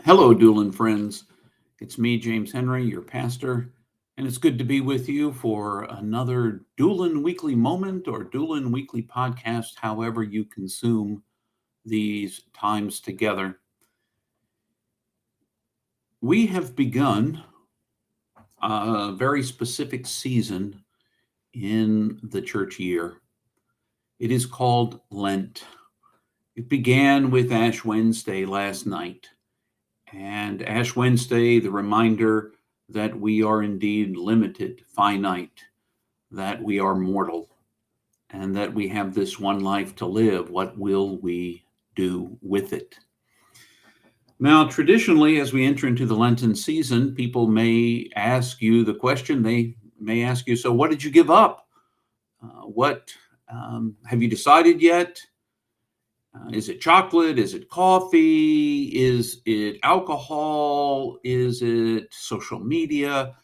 Hello, Doolin friends. It's me, James Henry, your pastor, and it's good to be with you for another Doolin Weekly Moment or Doolin Weekly Podcast, however you consume these times together. We have begun a very specific season in the church year. It is called Lent. It began with Ash Wednesday last night. And Ash Wednesday, the reminder that we are indeed limited, finite, that we are mortal, and that we have this one life to live. What will we do with it? Now, traditionally, as we enter into the Lenten season, people may ask you the question, they may ask you, so what did you give up? What have you decided yet? Is it chocolate? Is it coffee? Is it alcohol? Is it social media?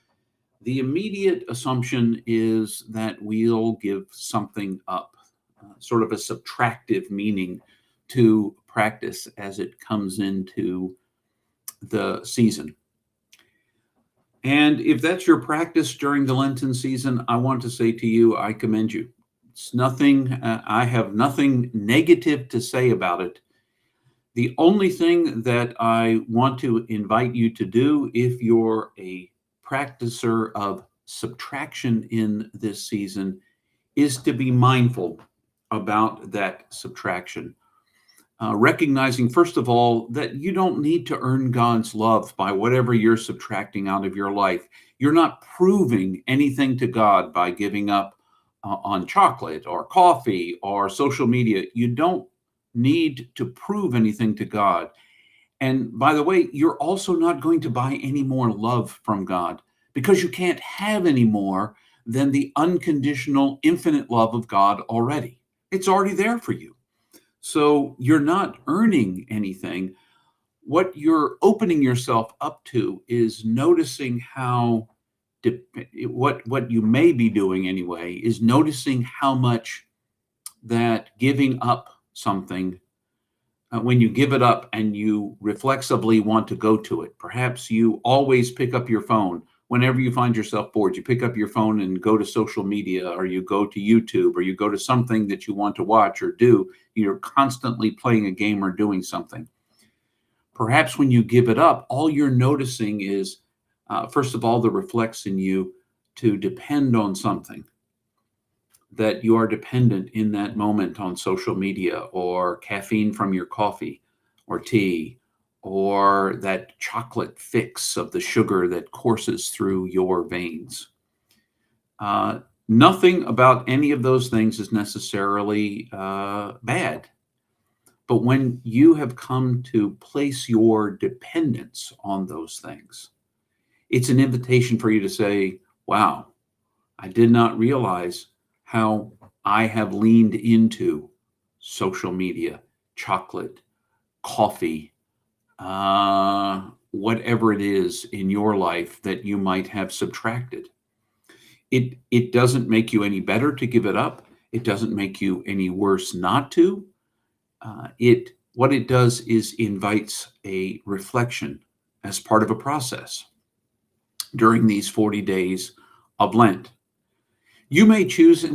The immediate assumption is that we'll give something up, sort of a subtractive meaning to practice as it comes into the season. And if that's your practice during the Lenten season, I want to say to you, I commend you. It's nothing, I have nothing negative to say about it. The only thing that I want to invite you to do, if you're a practicer of subtraction in this season, is to be mindful about that subtraction. Recognizing, first of all, that you don't need to earn God's love by whatever you're subtracting out of your life. You're not proving anything to God by giving up on chocolate or coffee or social media. You don't need to prove anything to God. And by the way, you're also not going to buy any more love from God because you can't have any more than the unconditional, infinite love of God already. It's already there for you. So you're not earning anything. What you're opening yourself up to is noticing how what you may be doing anyway is noticing how much that giving up something, when you give it up and you reflexively want to go to it, perhaps you always pick up your phone whenever you find yourself bored. You pick up your phone and go to social media, or you go to YouTube, or you go to something that you want to watch or do. You're constantly playing a game or doing something. Perhaps when you give it up, all you're noticing is, first of all, the reflex in you to depend on something, that you are dependent in that moment on social media or caffeine from your coffee or tea, or that chocolate fix of the sugar that courses through your veins. Nothing about any of those things is necessarily bad. But when you have come to place your dependence on those things, it's an invitation for you to say, wow, I did not realize how I have leaned into social media, chocolate, coffee, whatever it is in your life that you might have subtracted. It doesn't make you any better to give it up. It doesn't make you any worse not to. What it does is invites a reflection as part of a process during these 40 days of Lent. You may choose,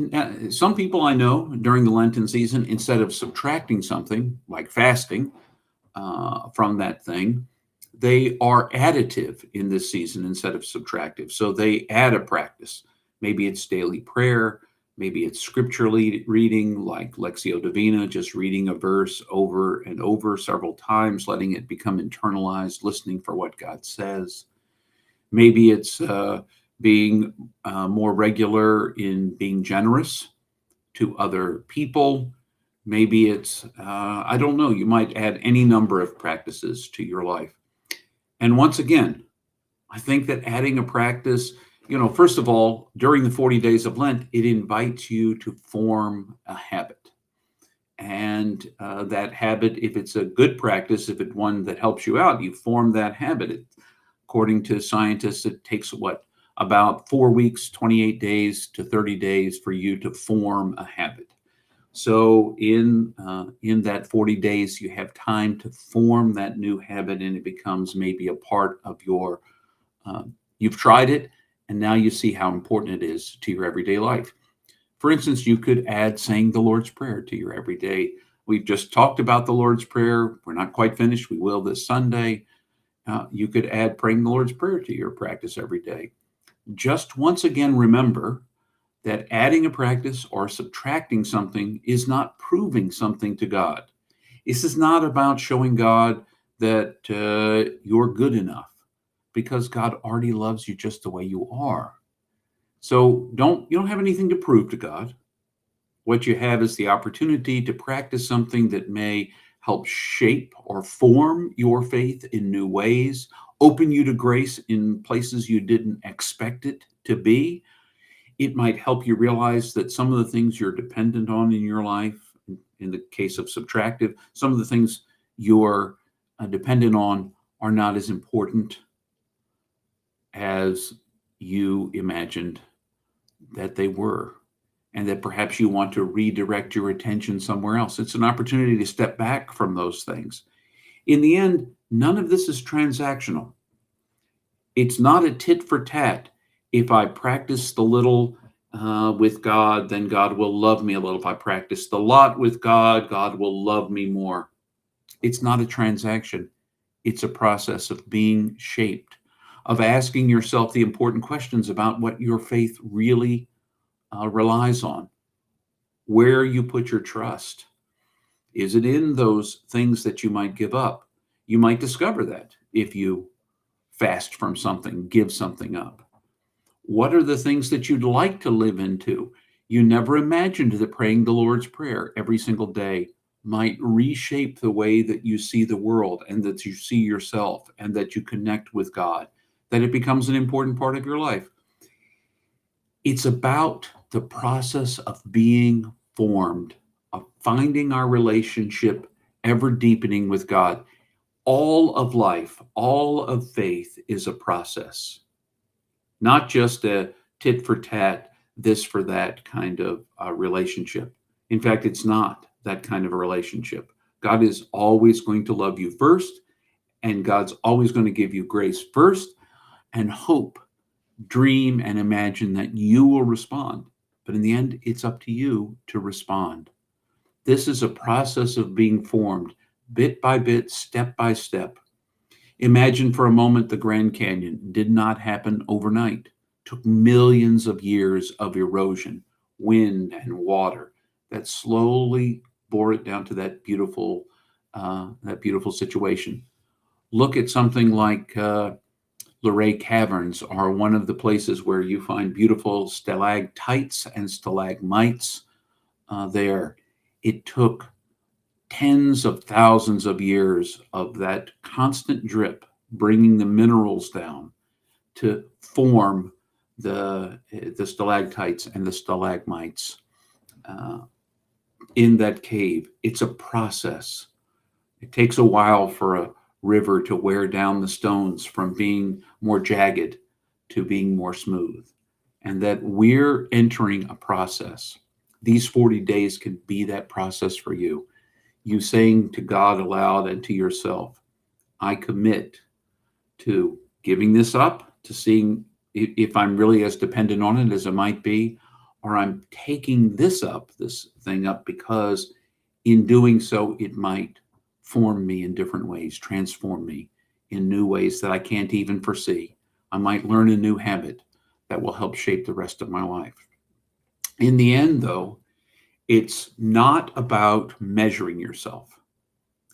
some people I know during the Lenten season, instead of subtracting something like fasting from that thing, they are additive in this season instead of subtractive. So they add a practice. Maybe it's daily prayer. Maybe it's scripture reading, like Lectio Divina, just reading a verse over and over several times, letting it become internalized, listening for what God says. Maybe it's being more regular in being generous to other people. Maybe it's, I don't know, you might add any number of practices to your life. And once again, I think that adding a practice, first of all, during the 40 days of Lent, it invites you to form a habit. And that habit, if it's a good practice, if it's one that helps you out, you form that habit. According to scientists, it takes about 4 weeks, 28 days to 30 days for you to form a habit. So in that 40 days, you have time to form that new habit, and it becomes maybe a part of your. Uh, you've tried it, and now you see how important it is to your everyday life. For instance, you could add saying the Lord's Prayer to your everyday. We've just talked about the Lord's Prayer. We're not quite finished. We will this Sunday. You could add praying the Lord's Prayer to your practice every day. Just once again, remember that adding a practice or subtracting something is not proving something to God. This is not about showing God that you're good enough, because God already loves you just the way you are. So you don't have anything to prove to God. What you have is the opportunity to practice something that may help shape or form your faith in new ways, open you to grace in places you didn't expect it to be. It might help you realize that some of the things you're dependent on in your life, in the case of subtractive, some of the things you're dependent on are not as important as you imagined that they were, and that perhaps you want to redirect your attention somewhere else. It's an opportunity to step back from those things. In the end, none of this is transactional. It's not a tit for tat. If I practice the little with God, then God will love me a little. If I practice the lot with God, God will love me more. It's not a transaction. It's a process of being shaped, of asking yourself the important questions about what your faith really relies on, where you put your trust. Is it in those things that you might give up? You might discover that if you fast from something, give something up. What are the things that you'd like to live into? You never imagined that praying the Lord's Prayer every single day might reshape the way that you see the world and that you see yourself and that you connect with God, that it becomes an important part of your life. It's about the process of being formed, of finding our relationship ever deepening with God. All of life, all of faith is a process, not just a tit for tat, this for that kind of relationship. In fact, it's not that kind of a relationship. God is always going to love you first, and God's always going to give you grace first, and hope, dream, and imagine that you will respond. But in the end, it's up to you to respond. This is a process of being formed bit by bit, step by step. Imagine for a moment the Grand Canyon did not happen overnight. It took millions of years of erosion, wind, and water that slowly bore it down to that beautiful situation. Look at something like Luray Caverns are one of the places where you find beautiful stalactites and stalagmites there. It took tens of thousands of years of that constant drip, bringing the minerals down to form the stalactites and the stalagmites in that cave. It's a process. It takes a while for a river to wear down the stones from being more jagged to being more smooth. And that we're entering a process. These 40 days can be that process for you. You saying to God aloud and to yourself, I commit to giving this up, to seeing if I'm really as dependent on it as I might be, or I'm taking this thing up, because in doing so, it might form me in different ways, transform me in new ways that I can't even foresee. I might learn a new habit that will help shape the rest of my life. In the end, though, it's not about measuring yourself.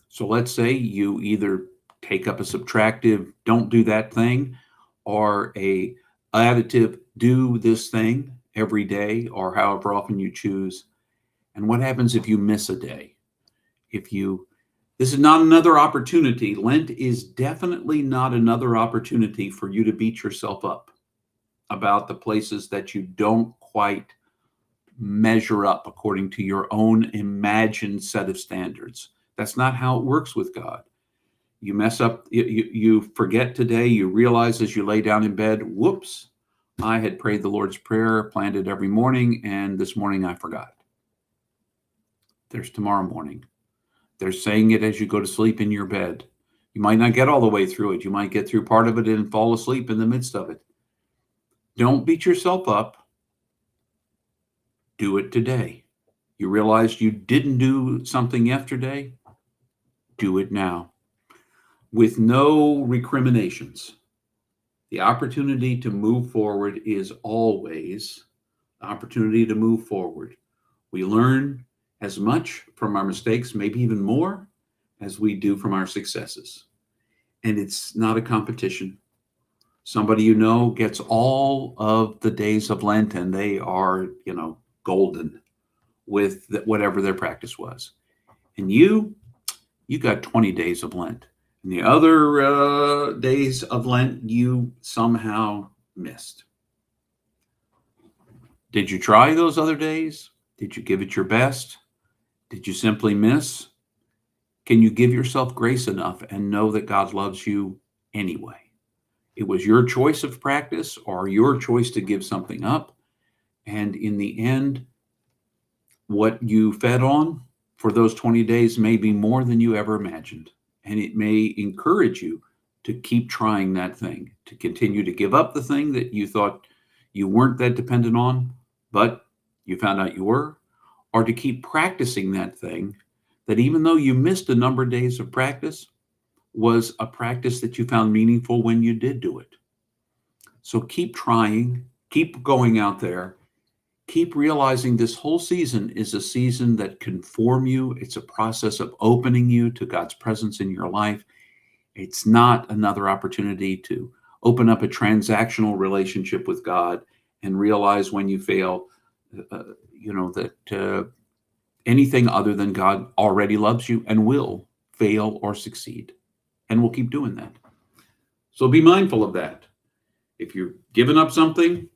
So let's say you either take up a subtractive, don't do that thing, or a additive, do this thing every day, or however often you choose. And what happens if you miss a day? This is not another opportunity. Lent is definitely not another opportunity for you to beat yourself up about the places that you don't quite measure up according to your own imagined set of standards. That's not how it works with God. You mess up, you forget today, you realize as you lay down in bed, whoops, I had prayed the Lord's Prayer, planned it every morning, and this morning I forgot. There's tomorrow morning. There's saying it as you go to sleep in your bed. You might not get all the way through it. You might get through part of it and fall asleep in the midst of it. Don't beat yourself up. Do it today. You realized you didn't do something yesterday? Do it now. With no recriminations. The opportunity to move forward is always the opportunity to move forward. We learn as much from our mistakes, maybe even more, as we do from our successes. And it's not a competition. Somebody you know gets all of the days of Lent and they are, golden with whatever their practice was. And you got 20 days of Lent. And the other days of Lent, you somehow missed. Did you try those other days? Did you give it your best? Did you simply miss? Can you give yourself grace enough and know that God loves you anyway? It was your choice of practice or your choice to give something up. And in the end, what you fed on for those 20 days may be more than you ever imagined. And it may encourage you to keep trying that thing, to continue to give up the thing that you thought you weren't that dependent on, but you found out you were, or to keep practicing that thing that even though you missed a number of days of practice, was a practice that you found meaningful when you did do it. So keep trying, keep going out there, keep realizing this whole season is a season that can form you. It's a process of opening you to God's presence in your life. It's not another opportunity to open up a transactional relationship with God and realize when you fail, that anything other than God already loves you and will fail or succeed. And we'll keep doing that. So be mindful of that. If you've given up something,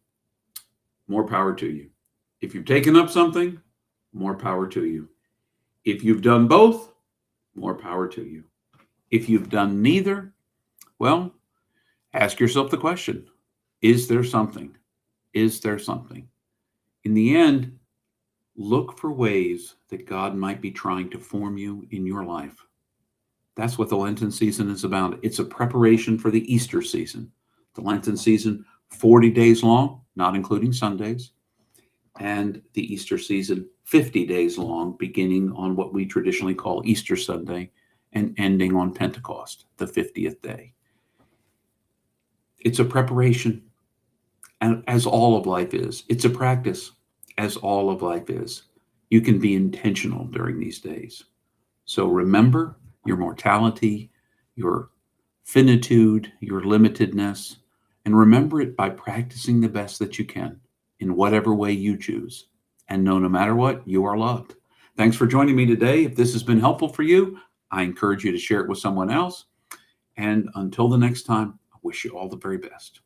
more power to you. If you've taken up something, more power to you. If you've done both, more power to you. If you've done neither, well, ask yourself the question, is there something? Is there something? In the end, look for ways that God might be trying to form you in your life. That's what the Lenten season is about. It's a preparation for the Easter season. The Lenten season, 40 days long, not including Sundays, and the Easter season, 50 days long, beginning on what we traditionally call Easter Sunday and ending on Pentecost, the 50th day. It's a preparation, and as all of life is. It's a practice, as all of life is. You can be intentional during these days. So remember your mortality, your finitude, your limitedness, and remember it by practicing the best that you can in whatever way you choose. And know no matter what, you are loved. Thanks for joining me today. If this has been helpful for you, I encourage you to share it with someone else. And until the next time, I wish you all the very best.